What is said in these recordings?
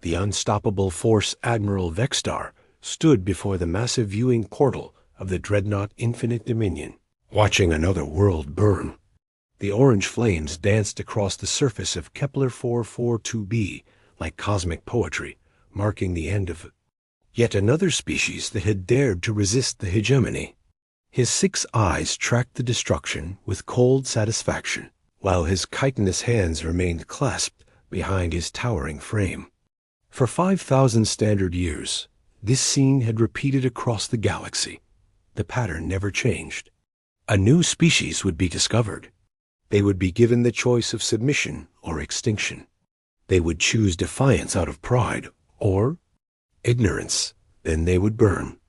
The unstoppable force Admiral Vextar stood before the massive viewing portal of the dreadnought Infinite Dominion, watching another world burn. The orange flames danced across the surface of Kepler 442b like cosmic poetry, marking the end of yet another species that had dared to resist the hegemony. His 6 eyes tracked the destruction with cold satisfaction, while his chitinous hands remained clasped behind his towering frame. For 5,000 standard years, this scene had repeated across the galaxy. The pattern never changed. A new species would be discovered. They would be given the choice of submission or extinction. They would choose defiance out of pride or ignorance. Then they would burn.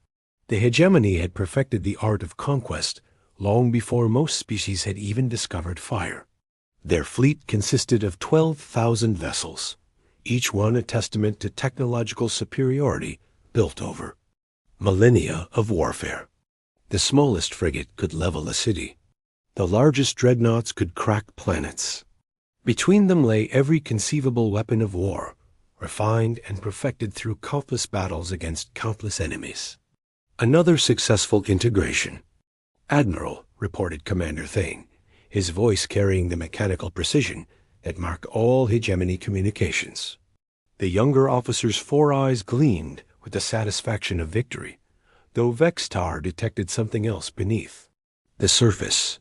The hegemony had perfected the art of conquest long before most species had even discovered fire. Their fleet consisted of 12,000 vessels, each one a testament to technological superiority built over millennia of warfare. The smallest frigate could level a city. The largest dreadnoughts could crack planets. Between them lay every conceivable weapon of war, refined and perfected through countless battles against countless enemies. Another successful integration. "Admiral," reported Commander Thane, his voice carrying the mechanical precision that marked all hegemony communications. The younger officer's 4 eyes gleamed with the satisfaction of victory, though Vextar detected something else beneath the surface.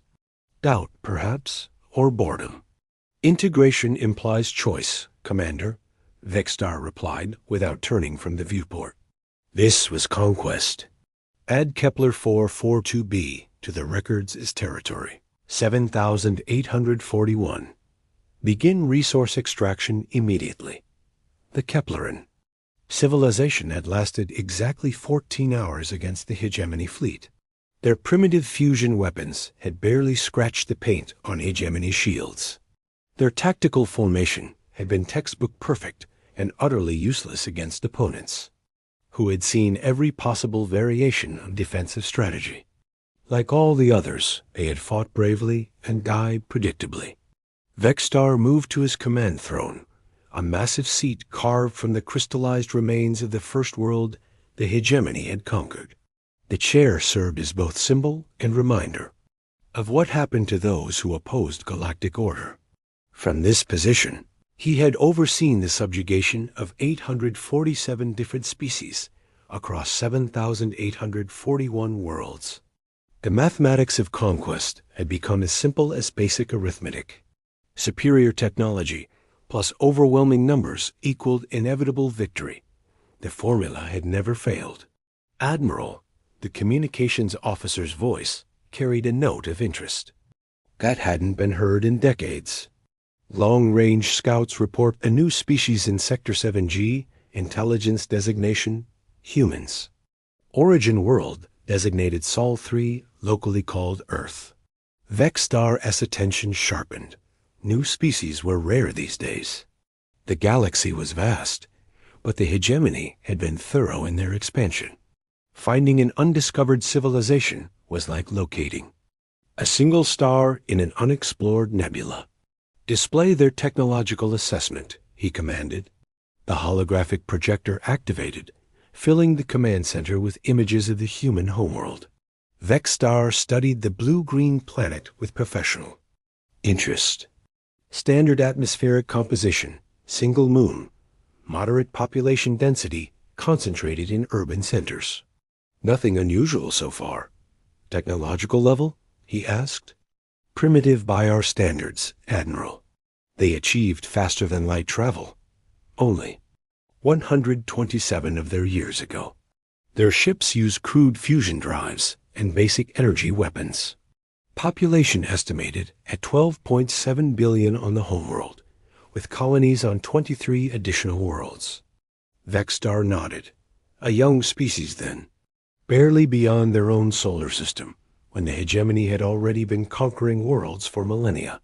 Doubt, perhaps, or boredom. "Integration implies choice, Commander," Vextar replied without turning from the viewport. This was conquest. Add Kepler 442b to the records as territory. 7,841. Begin resource extraction immediately. The Kepleran. Civilization had lasted exactly 14 hours against the hegemony fleet. Their primitive fusion weapons had barely scratched the paint on hegemony shields. Their tactical formation had been textbook perfect and utterly useless against opponents who had seen every possible variation of defensive strategy. Like all the others, they had fought bravely and died predictably. Vextar moved to his command throne, a massive seat carved from the crystallized remains of the first world the hegemony had conquered. The chair served as both symbol and reminder of what happened to those who opposed galactic order. From this position, he had overseen the subjugation of 847 different species across 7,841 worlds. The mathematics of conquest had become as simple as basic arithmetic. Superior technology plus overwhelming numbers equaled inevitable victory. The formula had never failed. "Admiral," the communications officer's voice carried a note of interest that hadn't been heard in decades. "Long-range scouts report a new species in Sector 7G, intelligence designation, humans. Origin world designated Sol 3, locally called Earth." Vextar's attention sharpened. New species were rare these days. The galaxy was vast, but the hegemony had been thorough in their expansion. Finding an undiscovered civilization was like locating a single star in an unexplored nebula. "Display their technological assessment," he commanded. The holographic projector activated, filling the command center with images of the human homeworld. Vextar studied the blue-green planet with professional interest. Standard atmospheric composition, single moon, moderate population density concentrated in urban centers. Nothing unusual so far. "Technological level?" he asked. "Primitive by our standards, Admiral. They achieved faster-than-light travel. Only 127 of their years ago. Their ships use crude fusion drives and basic energy weapons. Population estimated at 12.7 billion on the homeworld, with colonies on 23 additional worlds." Vextar nodded. "A young species, then. Barely beyond their own solar system, when the hegemony had already been conquering worlds for millennia.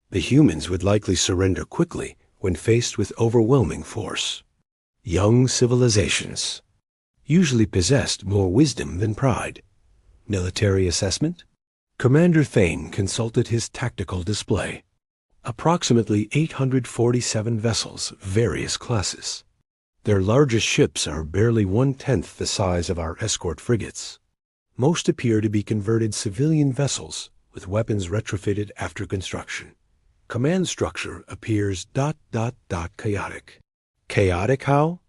The humans would likely surrender quickly when faced with overwhelming force. Young civilizations usually possessed more wisdom than pride. Military assessment?" Commander Thane consulted his tactical display. Approximately 847 vessels of various classes. Their largest ships are barely 1/10 the size of our escort frigates. Most appear to be converted civilian vessels with weapons retrofitted after construction. Command structure appears ... chaotic. Chaotic how?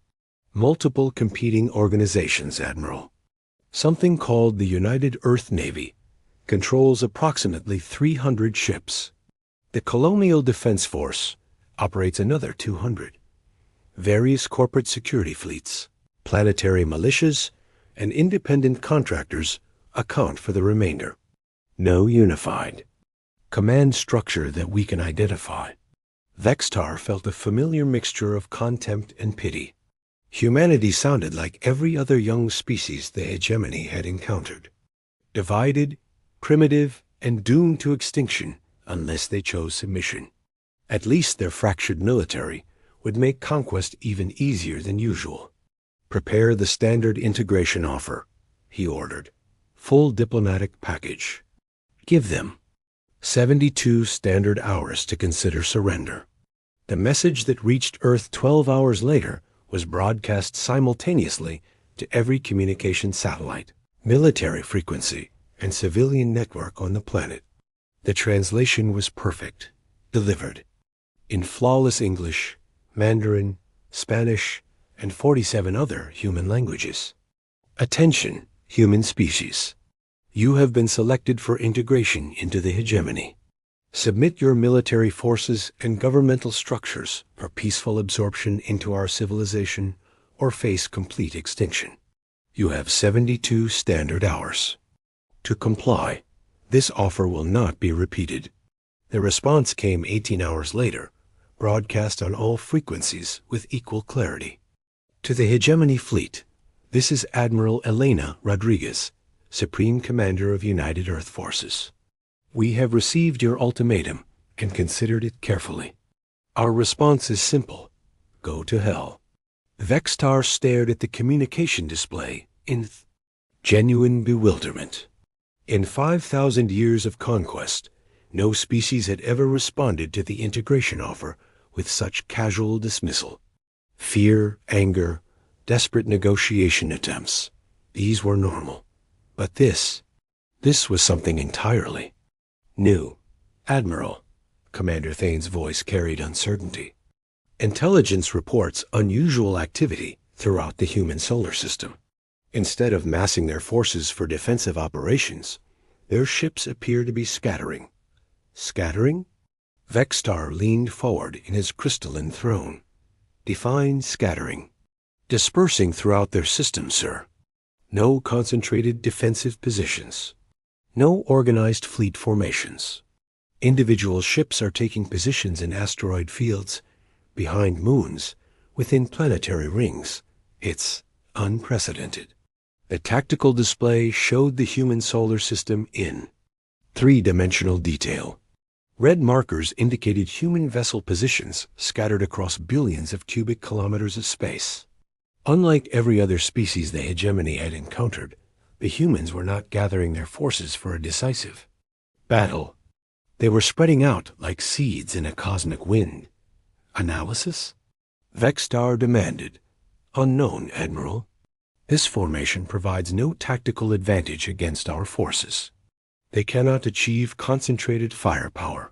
Multiple competing organizations, Admiral. Something called the United Earth Navy controls approximately 300 ships. The Colonial Defense Force operates another 200. Various corporate security fleets, planetary militias, and independent contractors account for the remainder. No unified command structure that we can identify. Vextar felt a familiar mixture of contempt and pity. Humanity sounded like every other young species the hegemony had encountered. Divided, primitive, and doomed to extinction unless they chose submission. At least their fractured military would make conquest even easier than usual. Prepare the standard integration offer, he ordered. Full diplomatic package. Give them 72 standard hours to consider surrender. The message that reached Earth 12 hours later was broadcast simultaneously to every communication satellite, military frequency, and civilian network on the planet. The translation was perfect, delivered in flawless English, Mandarin, Spanish, and 47 other human languages. Attention, human species. You have been selected for integration into the hegemony. Submit your military forces and governmental structures for peaceful absorption into our civilization or face complete extinction. You have 72 standard hours. To comply, this offer will not be repeated. The response came 18 hours later, broadcast on all frequencies with equal clarity. To the Hegemony Fleet, this is Admiral Elena Rodriguez, Supreme Commander of United Earth Forces. We have received your ultimatum and considered it carefully. Our response is simple. Go to hell. Vextar stared at the communication display in genuine bewilderment. In 5,000 years of conquest, no species had ever responded to the integration offer with such casual dismissal. Fear, anger, desperate negotiation attempts, these were normal. But this was something entirely new. Admiral, Commander Thane's voice carried uncertainty. Intelligence reports unusual activity throughout the human solar system. Instead of massing their forces for defensive operations, their ships appear to be scattering. Scattering? Vextar leaned forward in his crystalline throne. Define scattering. Dispersing throughout their system, sir. No concentrated defensive positions. No organized fleet formations. Individual ships are taking positions in asteroid fields, behind moons, within planetary rings. It's unprecedented. The tactical display showed the human solar system in three-dimensional detail. Red markers indicated human vessel positions scattered across billions of cubic kilometers of space. Unlike every other species the hegemony had encountered, the humans were not gathering their forces for a decisive battle. They were spreading out like seeds in a cosmic wind. Analysis? Vextar demanded. Unknown, Admiral. This formation provides no tactical advantage against our forces. They cannot achieve concentrated firepower.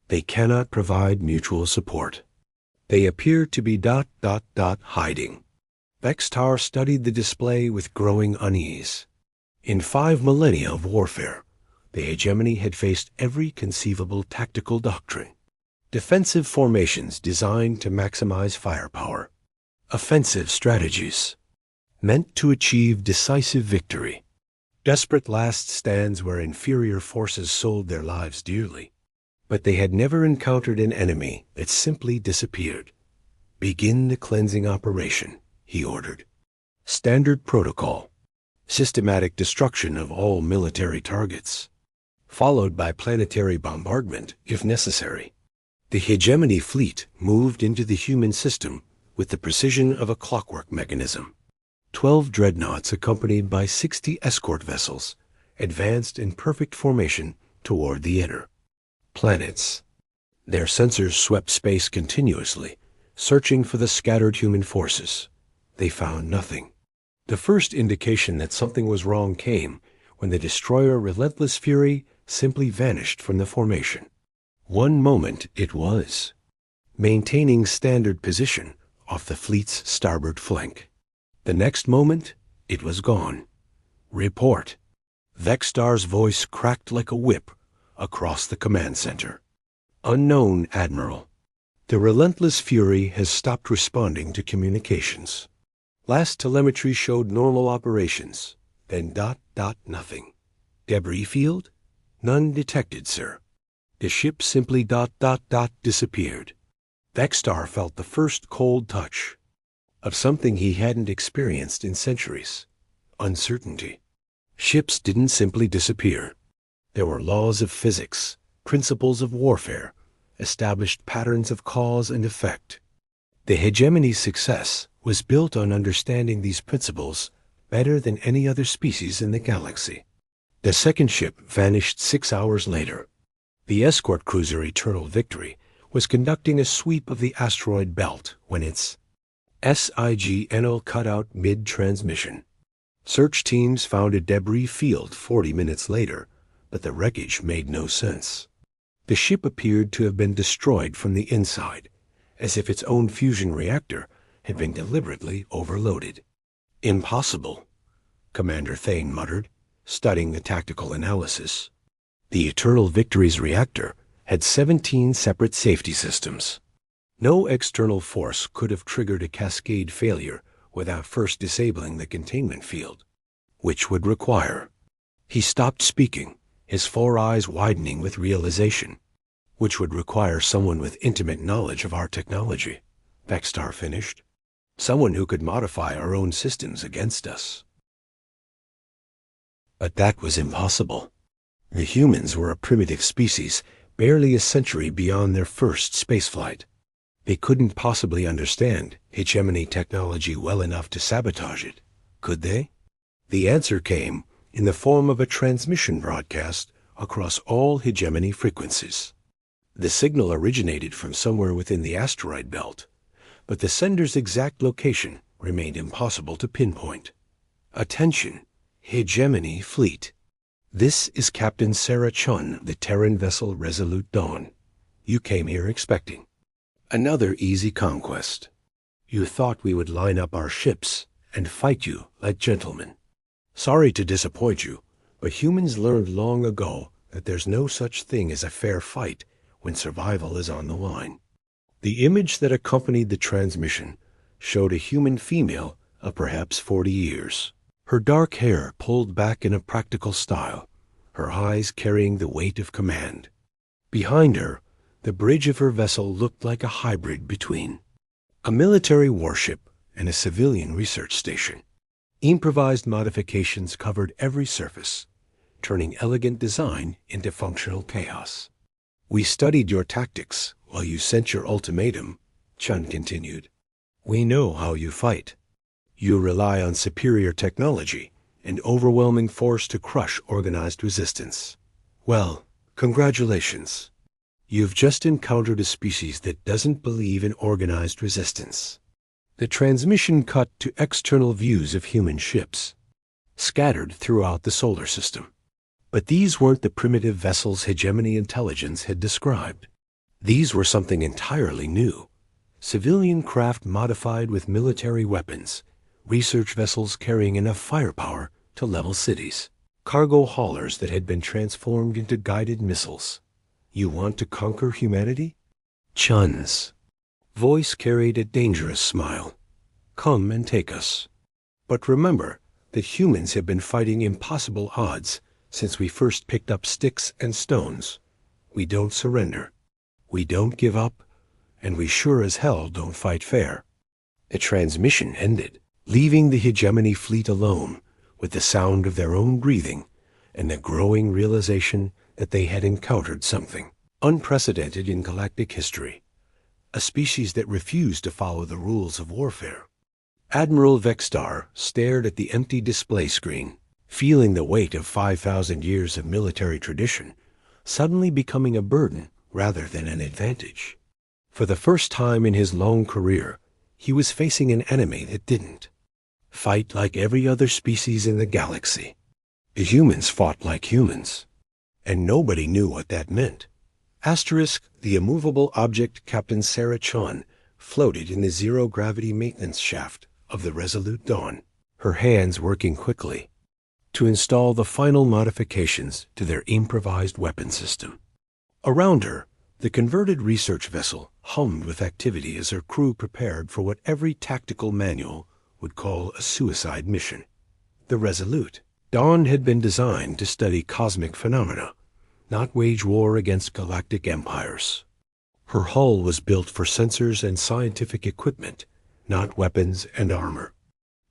They cannot provide mutual support. They appear to be ... hiding. Vextar studied the display with growing unease. In 5 millennia of warfare, the hegemony had faced every conceivable tactical doctrine. Defensive formations designed to maximize firepower. Offensive strategies meant to achieve decisive victory. Desperate last stands where inferior forces sold their lives dearly. But they had never encountered an enemy that simply disappeared. Begin the cleansing operation, he ordered. Standard protocol. Systematic destruction of all military targets, followed by planetary bombardment if necessary. The hegemony fleet moved into the human system with the precision of a clockwork mechanism. 12 dreadnoughts accompanied by 60 escort vessels advanced in perfect formation toward the inner planets. Their sensors swept space continuously, searching for the scattered human forces. they found nothing. The first indication that something was wrong came when the destroyer Relentless Fury simply vanished from the formation. One moment it was, maintaining standard position off the fleet's starboard flank. The next moment, it was gone. Report. Vexstar's voice cracked like a whip across the command center. Unknown Admiral. The Relentless Fury has stopped responding to communications. Last telemetry showed normal operations, then ... nothing. Debris field? None detected, sir. The ship simply ... disappeared. Vexstar felt the first cold touch of something he hadn't experienced in centuries. Uncertainty. Ships didn't simply disappear. There were laws of physics, principles of warfare, established patterns of cause and effect. The hegemony's success was built on understanding these principles better than any other species in the galaxy. The second ship vanished 6 hours later. The escort cruiser Eternal Victory was conducting a sweep of the asteroid belt when its SIGNL cut out mid-transmission. Search teams found a debris field 40 minutes later, but the wreckage made no sense. The ship appeared to have been destroyed from the inside, as if its own fusion reactor had been deliberately overloaded. Impossible, Commander Thane muttered, studying the tactical analysis. The Eternal Victory's reactor had 17 separate safety systems. No external force could have triggered a cascade failure without first disabling the containment field, which would require... He stopped speaking, his 4 eyes widening with realization. Which would require someone with intimate knowledge of our technology, Vexstar finished. Someone who could modify our own systems against us. But that was impossible. The humans were a primitive species, barely a century beyond their first spaceflight. They couldn't possibly understand hegemony technology well enough to sabotage it, could they? The answer came in the form of a transmission broadcast across all hegemony frequencies. The signal originated from somewhere within the asteroid belt, but the sender's exact location remained impossible to pinpoint. Attention, Hegemony Fleet. This is Captain Sarah Chun, the Terran vessel Resolute Dawn. You came here expecting another easy conquest. You thought we would line up our ships and fight you like gentlemen. Sorry to disappoint you, but humans learned long ago that there's no such thing as a fair fight when survival is on the line. The image that accompanied the transmission showed a human female of perhaps 40 years. Her dark hair pulled back in a practical style, her eyes carrying the weight of command. Behind her, the bridge of her vessel looked like a hybrid between a military warship and a civilian research station. Improvised modifications covered every surface, turning elegant design into functional chaos. We studied your tactics while you sent your ultimatum, Chun continued. We know how you fight. You rely on superior technology and overwhelming force to crush organized resistance. Well, congratulations. You've just encountered a species that doesn't believe in organized resistance. The transmission cut to external views of human ships, scattered throughout the solar system. But these weren't the primitive vessels hegemony intelligence had described. These were something entirely new. Civilian craft modified with military weapons, research vessels carrying enough firepower to level cities, cargo haulers that had been transformed into guided missiles. You want to conquer humanity? Chun's voice carried a dangerous smile. Come and take us. But remember that humans have been fighting impossible odds since we first picked up sticks and stones. We don't surrender. We don't give up, and we sure as hell don't fight fair. The transmission ended, leaving the hegemony fleet alone with the sound of their own breathing and the growing realization that they had encountered something unprecedented in galactic history, a species that refused to follow the rules of warfare. Admiral Vexstar stared at the empty display screen, feeling the weight of 5,000 years of military tradition suddenly becoming a burden rather than an advantage. For the first time in his long career, He was facing an enemy that didn't fight like every other species in the galaxy. The humans fought like humans, and nobody knew what that meant. Asterisk, the immovable object Captain Sarah Chon floated in the zero-gravity maintenance shaft of the Resolute Dawn, her hands working quickly to install the final modifications to their improvised weapon system. Around her, the converted research vessel hummed with activity as her crew prepared for what every tactical manual would call a suicide mission. The Resolute Dawn had been designed to study cosmic phenomena, not wage war against galactic empires. Her hull was built for sensors and scientific equipment, not weapons and armor.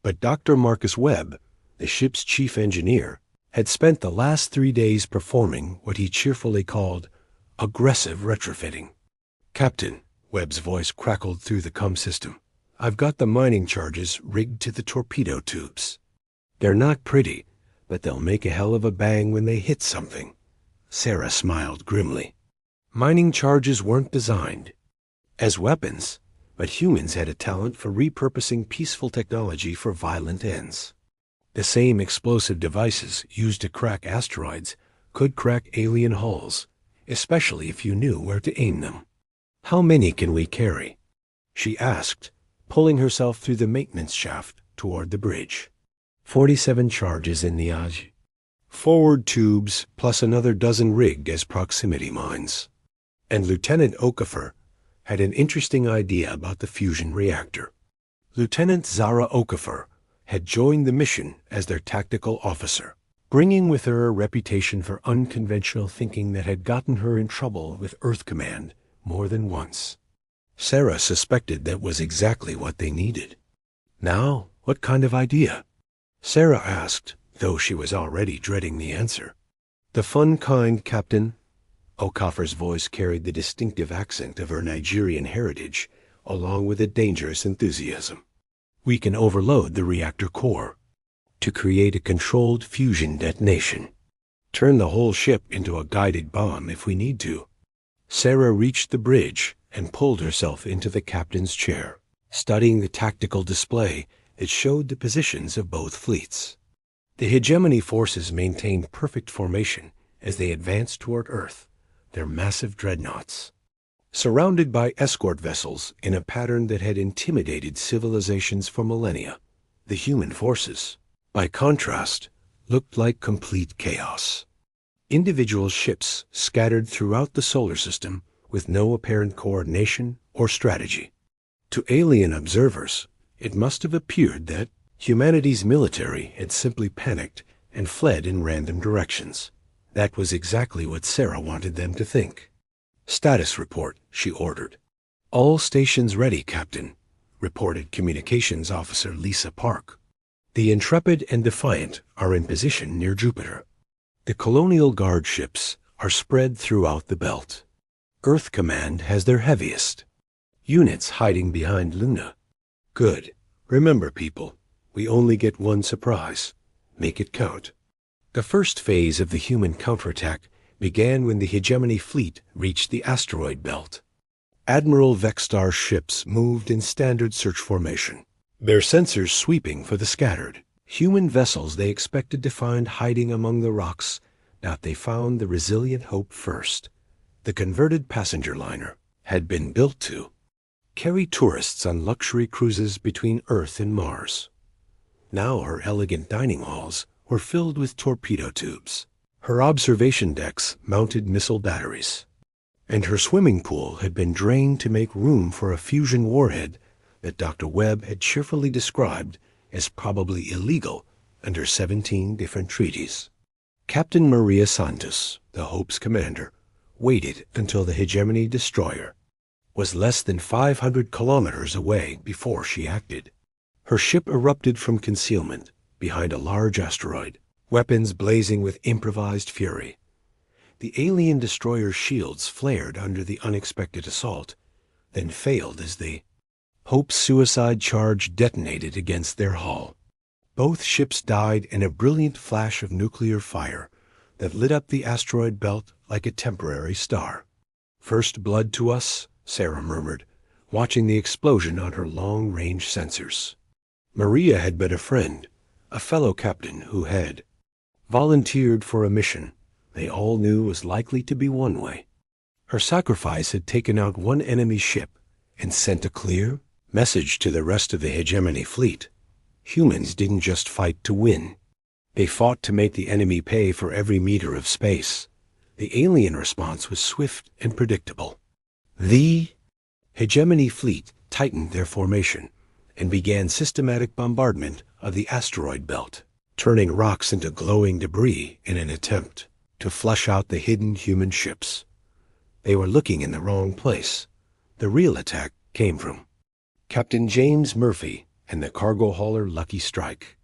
But Dr. Marcus Webb, the ship's chief engineer, had spent the last 3 days performing what he cheerfully called aggressive retrofitting. "Captain," Webb's voice crackled through the comm system, "I've got the mining charges rigged to the torpedo tubes. They're not pretty, but they'll make a hell of a bang when they hit something." Sarah smiled grimly. Mining charges weren't designed as weapons, but humans had a talent for repurposing peaceful technology for violent ends. The same explosive devices used to crack asteroids could crack alien hulls, especially if you knew where to aim them. "How many can we carry?" she asked, pulling herself through the maintenance shaft toward the bridge. 47 charges in the forward tubes, plus another dozen rigged as proximity mines. And Lieutenant Okafor had an interesting idea about the fusion reactor. Lieutenant Zara Okafor had joined the mission as their tactical officer, bringing with her a reputation for unconventional thinking that had gotten her in trouble with Earth Command more than once. Sarah suspected that was exactly what they needed. "Now, what kind of idea?" Sarah asked, though she was already dreading the answer. "The fun kind, Captain." Okafor's voice carried the distinctive accent of her Nigerian heritage, along with a dangerous enthusiasm. "We can overload the reactor core to create a controlled fusion detonation. Turn the whole ship into a guided bomb if we need to." Sarah reached the bridge and pulled herself into the captain's chair, studying the tactical display that showed the positions of both fleets. The hegemony forces maintained perfect formation as they advanced toward Earth, their massive dreadnoughts, surrounded by escort vessels in a pattern that had intimidated civilizations for millennia. The human forces, by contrast, looked like complete chaos. Individual ships scattered throughout the solar system with no apparent coordination or strategy. To alien observers, it must have appeared that humanity's military had simply panicked and fled in random directions. That was exactly what Sarah wanted them to think. "Status report," she ordered. "All stations ready, Captain," reported Communications Officer Lisa Park. "The Intrepid and Defiant are in position near Jupiter. The Colonial Guard ships are spread throughout the belt. Earth Command has their heaviest units hiding behind Luna." "Good. Remember, people, we only get one surprise. Make it count." The first phase of the human counterattack began when the hegemony fleet reached the asteroid belt. Admiral Vextar's ships moved in standard search formation, their sensors sweeping for the scattered human vessels they expected to find hiding among the rocks. But they found the resilient Hope first. The converted passenger liner had been built to carry tourists on luxury cruises between Earth and Mars. Now her elegant dining halls were filled with torpedo tubes. Her observation decks mounted missile batteries, and her swimming pool had been drained to make room for a fusion warhead that Dr. Webb had cheerfully described as probably illegal under 17 different treaties. Captain Maria Santos, the Hope's commander, waited until the hegemony destroyer was less than 500 kilometers away before she acted. Her ship erupted from concealment behind a large asteroid, weapons blazing with improvised fury. The alien destroyer's shields flared under the unexpected assault, then failed as the Hope's suicide charge detonated against their hull. Both ships died in a brilliant flash of nuclear fire that lit up the asteroid belt like a temporary star. "First blood to us," Sarah murmured, watching the explosion on her long-range sensors. Maria had been a friend, a fellow captain who had volunteered for a mission they all knew was likely to be one way. Her sacrifice had taken out one enemy ship and sent a clear message to the rest of the hegemony fleet. Humans didn't just fight to win. They fought to make the enemy pay for every meter of space. The alien response was swift and predictable. The hegemony fleet tightened their formation and began systematic bombardment of the asteroid belt, turning rocks into glowing debris in an attempt to flush out the hidden human ships. They were looking in the wrong place. The real attack came from Captain James Murphy and the cargo hauler Lucky Strike.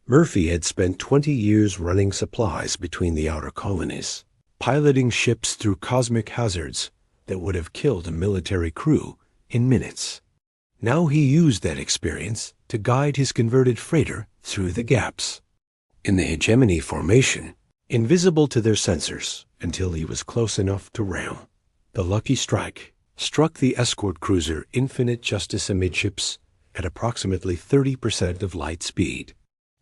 Murphy had spent 20 years running supplies between the outer colonies, piloting ships through cosmic hazards that would have killed a military crew in minutes. Now he used that experience to guide his converted freighter through the gaps in the hegemony formation, invisible to their sensors until he was close enough to ram. The Lucky Strike struck the escort cruiser Infinite Justice amidships at approximately 30% of light speed.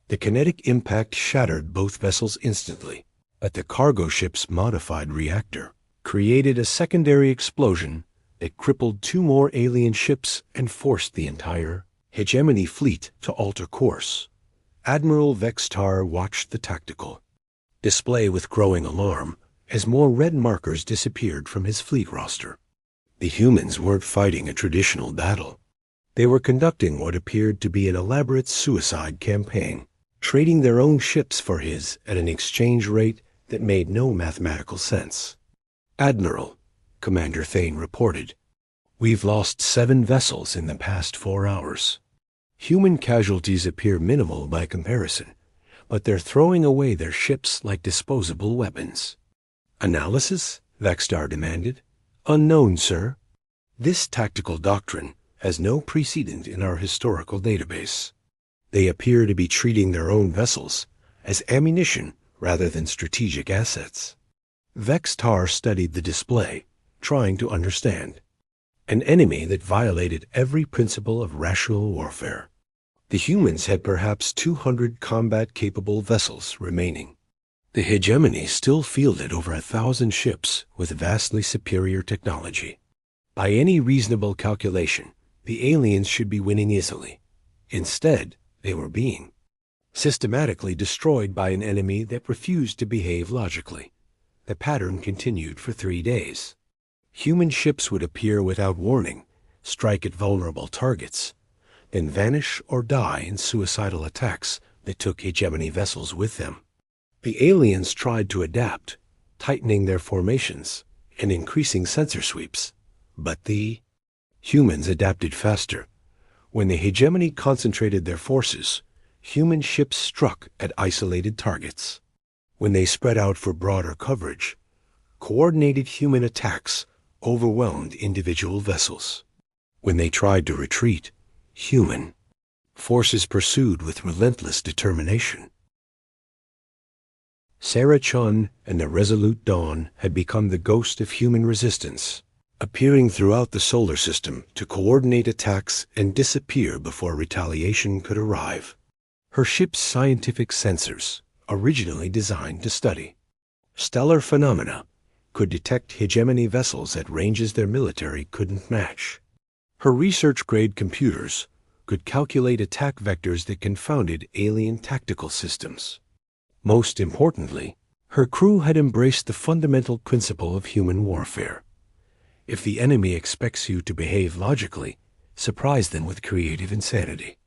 The kinetic impact shattered both vessels instantly, but the cargo ship's modified reactor created a secondary explosion that crippled 2 more alien ships and forced the entire hegemony fleet to alter course. Admiral Vextar watched the tactical display with growing alarm as more red markers disappeared from his fleet roster. The humans weren't fighting a traditional battle. They were conducting what appeared to be an elaborate suicide campaign, trading their own ships for his at an exchange rate that made no mathematical sense. "Admiral," Commander Thane reported, "we've lost 7 vessels in the past 4 hours. Human casualties appear minimal by comparison, but they're throwing away their ships like disposable weapons." "Analysis?" Vextar demanded. "Unknown, sir. This tactical doctrine has no precedent in our historical database. They appear to be treating their own vessels as ammunition rather than strategic assets." Vextar studied the display, trying to understand. An enemy that violated every principle of rational warfare. The humans had perhaps 200 combat-capable vessels remaining. The hegemony still fielded over 1,000 ships with vastly superior technology. By any reasonable calculation, the aliens should be winning easily. Instead, they were being systematically destroyed by an enemy that refused to behave logically. The pattern continued for 3 days. Human ships would appear without warning, strike at vulnerable targets, then vanish or die in suicidal attacks that took hegemony vessels with them. The aliens tried to adapt, tightening their formations and increasing sensor sweeps, but the humans adapted faster. When the hegemony concentrated their forces, human ships struck at isolated targets. When they spread out for broader coverage, coordinated human attacks overwhelmed individual vessels. When they tried to retreat, human forces pursued with relentless determination. Sarah Chun and the Resolute Dawn had become the ghost of human resistance, appearing throughout the solar system to coordinate attacks and disappear before retaliation could arrive. Her ship's scientific sensors, originally designed to study stellar phenomena, could detect hegemony vessels at ranges their military couldn't match. Her research-grade computers could calculate attack vectors that confounded alien tactical systems. Most importantly, her crew had embraced the fundamental principle of human warfare. If the enemy expects you to behave logically, surprise them with creative insanity.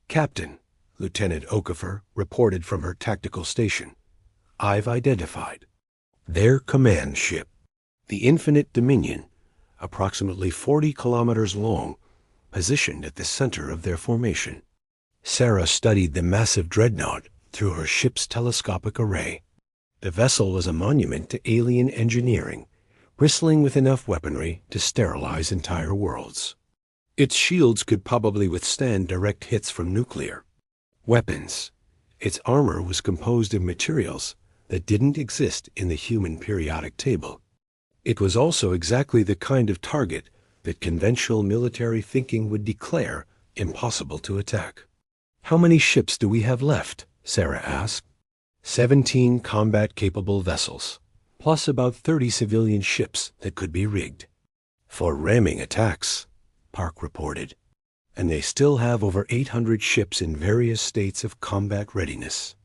"Captain," Lieutenant Okafor reported from her tactical station, "I've identified their command ship, the Infinite Dominion, approximately 40 kilometers long, positioned at the center of their formation." Sarah studied the massive dreadnought through her ship's telescopic array. The vessel was a monument to alien engineering, bristling with enough weaponry to sterilize entire worlds. Its shields could probably withstand direct hits from nuclear weapons. Its armor was composed of materials that didn't exist in the human periodic table. It was also exactly the kind of target that conventional military thinking would declare impossible to attack. "How many ships do we have left?" Sarah asked. 17 combat-capable vessels, plus about 30 civilian ships that could be rigged. "For ramming attacks," Park reported. "And they still have over 800 ships in various states of combat readiness,"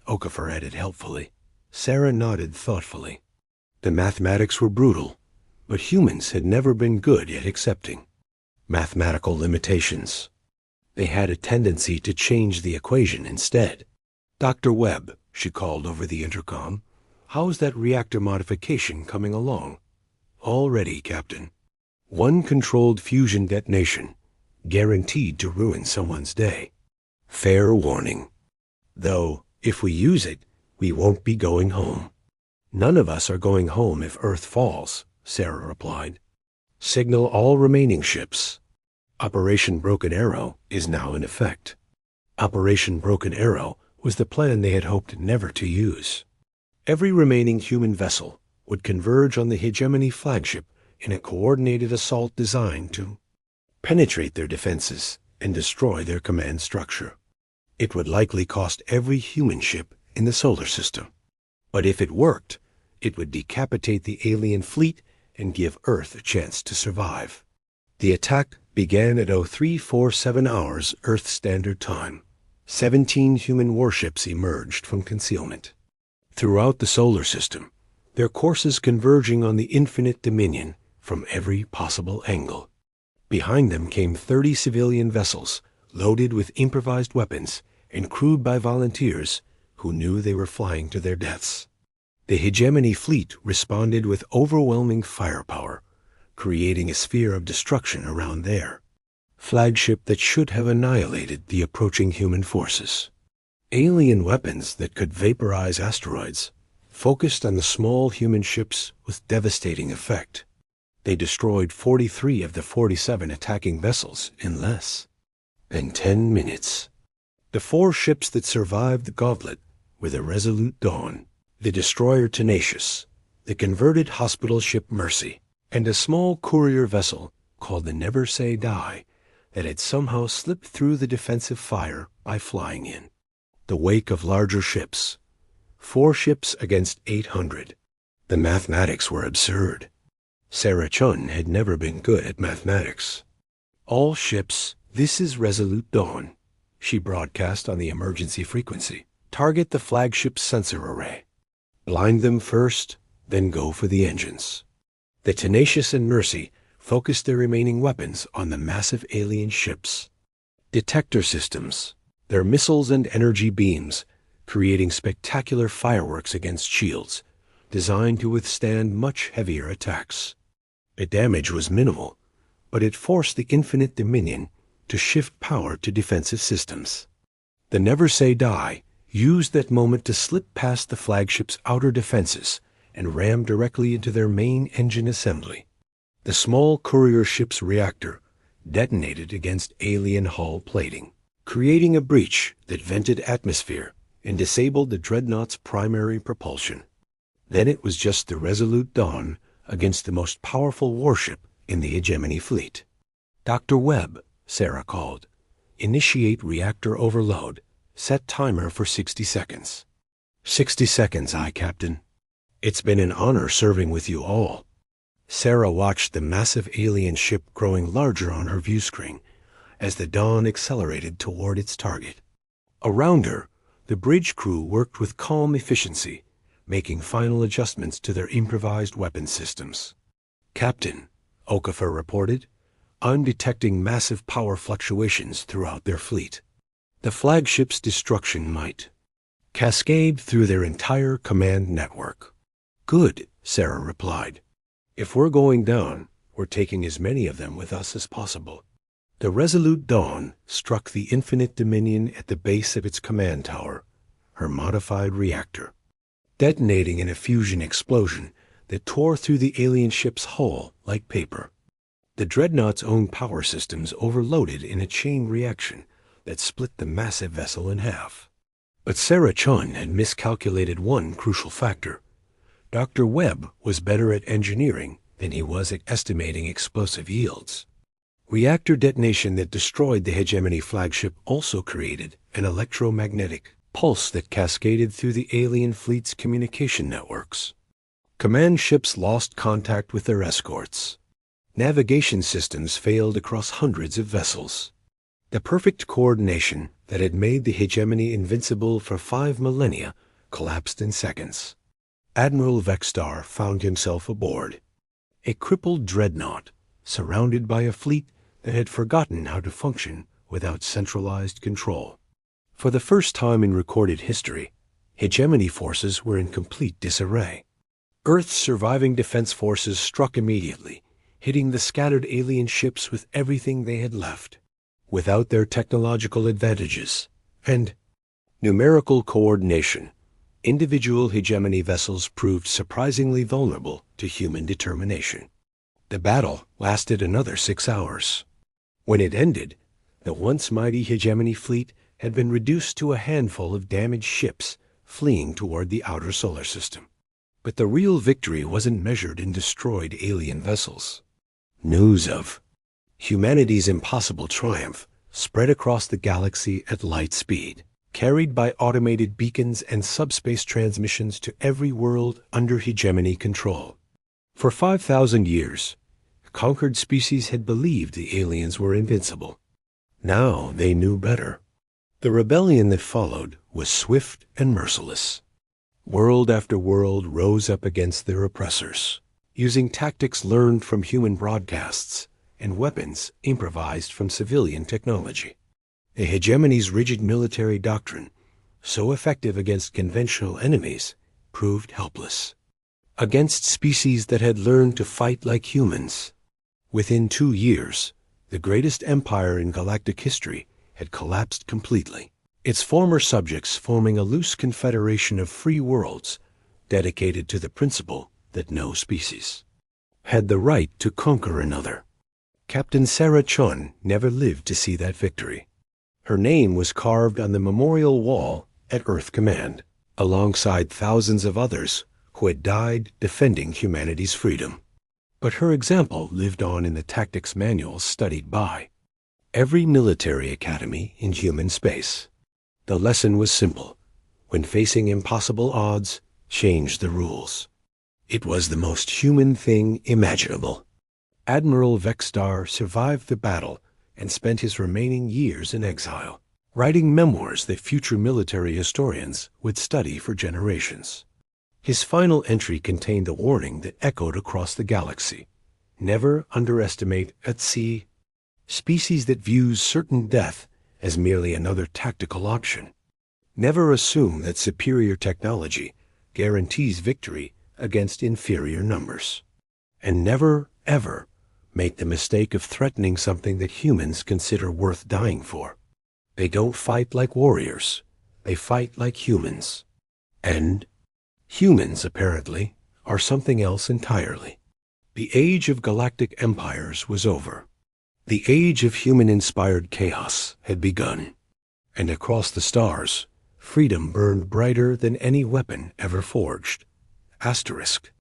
Okafor added helpfully. Sarah nodded thoughtfully. The mathematics were brutal, but humans had never been good at accepting mathematical limitations. They had a tendency to change the equation instead. "Dr. Webb," she called over the intercom, "how's that reactor modification coming along?" "All ready, Captain. One controlled fusion detonation, guaranteed to ruin someone's day. Fair warning. Though, if we use it, we won't be going home." "None of us are going home if Earth falls," Sarah replied. "Signal all remaining ships. Operation Broken Arrow is now in effect." Operation Broken Arrow was the plan they had hoped never to use. Every remaining human vessel would converge on the Hegemony flagship in a coordinated assault designed to penetrate their defenses and destroy their command structure. It would likely cost every human ship in the solar system. But if it worked, it would decapitate the alien fleet and give Earth a chance to survive. The attack began at 0347 hours Earth Standard Time. 17 human warships emerged from concealment throughout the solar system, their courses converging on the infinite dominion from every possible angle. Behind them came 30 civilian vessels loaded with improvised weapons and crewed by volunteers who knew they were flying to their deaths. The Hegemony fleet responded with overwhelming firepower, creating a sphere of destruction around their flagship that should have annihilated the approaching human forces. Alien weapons that could vaporize asteroids focused on the small human ships with devastating effect. They destroyed 43 of the 47 attacking vessels in less than 10 minutes. The 4 ships that survived the gauntlet were the Resolute Dawn, the destroyer Tenacious, the converted hospital ship Mercy, and a small courier vessel called the Never Say Die that had somehow slipped through the defensive fire by flying in the wake of larger ships. 4 ships against 800. The mathematics were absurd. Sarah Chun had never been good at mathematics. "All ships, this is Resolute Dawn," she broadcast on the emergency frequency. "Target the flagship's sensor array. Blind them first, then go for the engines." The Tenacious and Mercy focused their remaining weapons on the massive alien ships. Detector systems, their missiles and energy beams, creating spectacular fireworks against shields, designed to withstand much heavier attacks. The damage was minimal, but it forced the Infinite Dominion to shift power to defensive systems. The Never Say Die used that moment to slip past the flagship's outer defenses and ram directly into their main engine assembly. The small courier ship's reactor detonated against alien hull plating, creating a breach that vented atmosphere and disabled the dreadnought's primary propulsion. Then it was just the Resolute Dawn against the most powerful warship in the Hegemony fleet. "Dr. Webb," Sarah called. "Initiate reactor overload. Set timer for 60 seconds. 60 seconds, aye, Captain. It's been an honor serving with you all." Sarah watched the massive alien ship growing larger on her view screen as the Dawn accelerated toward its target. Around her, the bridge crew worked with calm efficiency, making final adjustments to their improvised weapon systems. "Captain," Okafor reported, "I'm detecting massive power fluctuations throughout their fleet. The flagship's destruction might cascade through their entire command network." "Good," Sarah replied. "If we're going down, we're taking as many of them with us as possible." The Resolute Dawn struck the Infinite Dominion at the base of its command tower, her modified reactor, detonating in a fusion explosion that tore through the alien ship's hull like paper. The Dreadnought's own power systems overloaded in a chain reaction that split the massive vessel in half. But Sarah Chun had miscalculated one crucial factor. Dr. Webb was better at engineering than he was at estimating explosive yields. Reactor detonation that destroyed the Hegemony flagship also created an electromagnetic pulse that cascaded through the alien fleet's communication networks. Command ships lost contact with their escorts. Navigation systems failed across hundreds of vessels. The perfect coordination that had made the Hegemony invincible for 5 millennia collapsed in seconds. Admiral Vextar found himself aboard a crippled dreadnought surrounded by a fleet that had forgotten how to function without centralized control. For the first time in recorded history, Hegemony forces were in complete disarray. Earth's surviving defense forces struck immediately, hitting the scattered alien ships with everything they had left. Without their technological advantages and numerical coordination, individual Hegemony vessels proved surprisingly vulnerable to human determination. The battle lasted another 6 hours. When it ended, the once mighty Hegemony fleet had been reduced to a handful of damaged ships fleeing toward the outer solar system. But the real victory wasn't measured in destroyed alien vessels. News of humanity's impossible triumph spread across the galaxy at light speed, carried by automated beacons and subspace transmissions to every world under Hegemony control. For 5,000 years, conquered species had believed the aliens were invincible. Now they knew better. The rebellion that followed was swift and merciless. World after world rose up against their oppressors, using tactics learned from human broadcasts and weapons improvised from civilian technology. The Hegemony's rigid military doctrine, so effective against conventional enemies, proved helpless. Against species that had learned to fight like humans. Within 2 years, the greatest empire in galactic history had collapsed completely, its former subjects forming a loose confederation of free worlds dedicated to the principle that no species had the right to conquer another. Captain Sarah Chun never lived to see that victory. Her name was carved on the memorial wall at Earth Command, alongside thousands of others who had died defending humanity's freedom. But her example lived on in the tactics manuals studied by every military academy in human space. The lesson was simple. When facing impossible odds, change the rules. It was the most human thing imaginable. Admiral Vextar survived the battle and spent his remaining years in exile, writing memoirs that future military historians would study for generations. His final entry contained a warning that echoed across the galaxy. Never underestimate at sea species that views certain death as merely another tactical option. Never assume that superior technology guarantees victory against inferior numbers. And never, ever make the mistake of threatening something that humans consider worth dying for. They don't fight like warriors. They fight like humans. And humans, apparently, are something else entirely. The age of galactic empires was over. The age of human-inspired chaos had begun. And across the stars, freedom burned brighter than any weapon ever forged. Asterisk.